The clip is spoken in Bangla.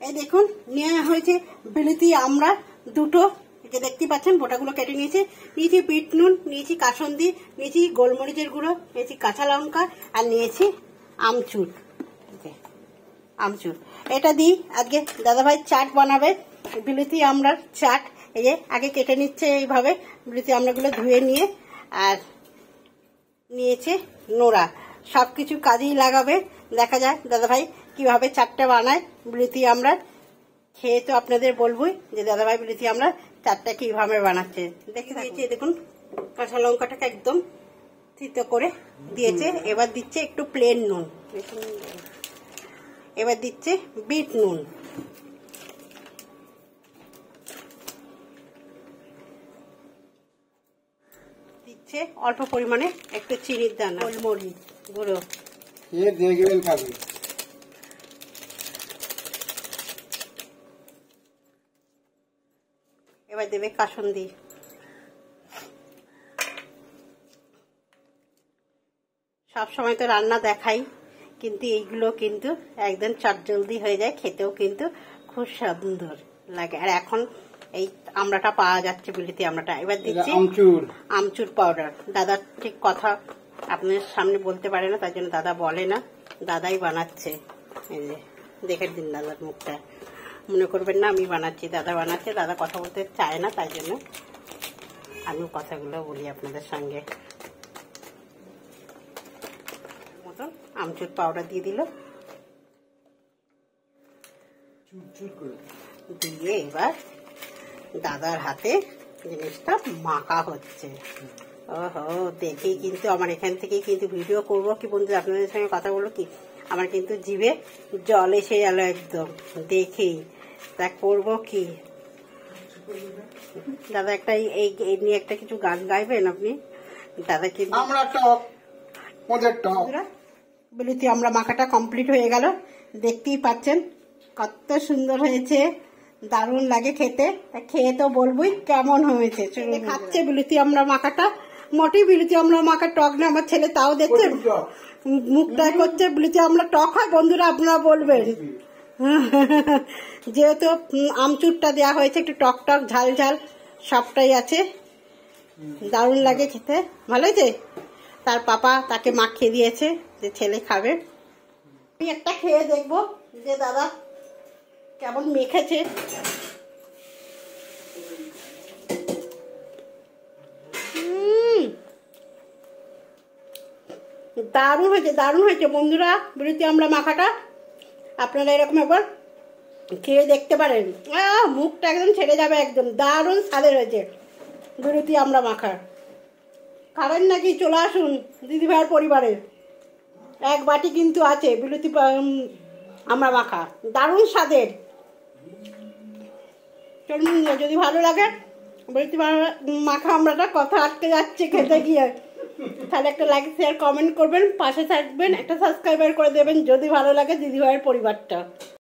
এই দেখুন নেওয়া হয়েছে বিলিতি আমরা দুটো, দেখতে পাচ্ছেন বোটাগুলো কেটে নিয়েছি। নিয়েছি বিট নুন, নিয়েছি কাসন্দি, নিয়েছি গোলমরিচের গুঁড়ো, নিয়েছি কাঁচা লঙ্কা, আর নিয়েছি আমচুর। আমচুর এটা দিই আজকে দাদাভাই চাট বানাবে, বিলিতি আমড়ার চাট। এই যে আগে কেটে নিচ্ছে এইভাবে বিলিতি আমড়াগুলো ধুয়ে নিয়ে, আর নিয়েছে নোড়া। সব কিছু কাজেই লাগাবে। দেখা যায় দাদাভাই কিভাবে চাটটা বানায় বিলিতি আমড়ার। খেয়ে তো আপনাদের বলবোই যে দাদাভাই বিলিতি আমড়ার চাটটা কিভাবে বানাচ্ছে। দেখে দিয়েছি দেখুন, কাঁচা লঙ্কাটাকে একদম থিতো করে দিয়েছে। এবার দিচ্ছে একটু প্লেন নুন, এবার দিচ্ছে বিট নুন, দিচ্ছে অল্প পরিমাণে একটু চিনির দানা, গোলমরিচ গুঁড়ো, এবার দেবে কাসন্দি। সব সময় তো রান্না দেখাই, কিন্তু এইগুলো কিন্তু একদম চটজলদি হয়ে যায়, খেতেও কিন্তু খুব সুন্দর লাগে। আর এখন এই আমড়াটা পাওয়া যাচ্ছে, বিলিতি আমড়াটা। এবার দিচ্ছি আমচুর পাউডার। দাদা ঠিক কথা আপনার সামনে বলতে পারে না, তাই জন্য দাদা বলে না, দাদাই বানাচ্ছে। এই যে দেখে দিন দাদার মুখটা, মনে করবেন না আমি বানাচ্ছি, দাদা বানাচ্ছে। দাদা কথা বলতে চায় না, তাই জন্য আমি কথাগুলো বলি আপনাদের সঙ্গে। মতন আমচুর পাউডার দিয়ে দিল, দিয়ে এবার দাদার হাতে জিনিসটা মাখা হচ্ছে। ওহো, দেখেই কিন্তু আমার এখান থেকে কিন্তু ভিডিও করবো কি বন্ধুরা, আপনাদের সঙ্গে কথা বলবো কি, আমার কিন্তু জিভে জল এসে গেল একদম দেখেই। তা করবো কি দাদা, একটা এই নিয়ে একটা কিছু গান গাইবেন আপনি? দাদা কিন্তু বিলিতি আমরা মাখাটা কমপ্লিট হয়ে গেল, দেখতেই পাচ্ছেন কত সুন্দর হয়েছে, দারুণ লাগে খেতে। খেয়ে তো বলবোই কেমন হয়েছে। খাচ্ছে বিলিতি আমরা মাখাটা, মোটেই বিলিতি আমরা মাখা টক না। আমার ছেলে তাও দেখছে, মুখটা করছে বিলিতি আমরা টক হয়। বন্ধুরা আপনারা বলবেন, যেহেতু আমচুরটা দেওয়া হয়েছে, একটু টক টক ঝাল ঝাল সবটাই আছে, দারুণ লাগে খেতে। ভালো হয়েছে। তার পাপা তাকে মাখিয়ে দিয়েছে যে ছেলে খাবে। আমি একটা খেয়ে দেখবো যে দাদা কেমন মেখেছে। দারুণ হয়েছে, দারুণ হয়েছে বন্ধুরা বিলিতি আমরা মাখাটা। আপনারা এরকম একবার খেয়ে দেখতে পারেন, মুখটা একদম ছেড়ে যাবে, একদম দারুণ স্বাদের হয়েছে বিলিতি আমরা মাখা। খাবেন নাকি? চলে আসুন দিদিভাইয়ের পরিবারে, এক বাটি কিন্তু আছে বিলিতি আমরা মাখা, দারুণ স্বাদের। চলুন, যদি ভালো লাগে বিলিতি মাখা আমরাটা, কথা আটকে যাচ্ছে খেতে গিয়ে, তাহলে একটা লাইক শেয়ার কমেন্ট করবেন, পাশে থাকবেন, একটা সাবস্ক্রাইবার করে দেবেন যদি ভালো লাগে দিদিভাইয়ের পরিবারটা।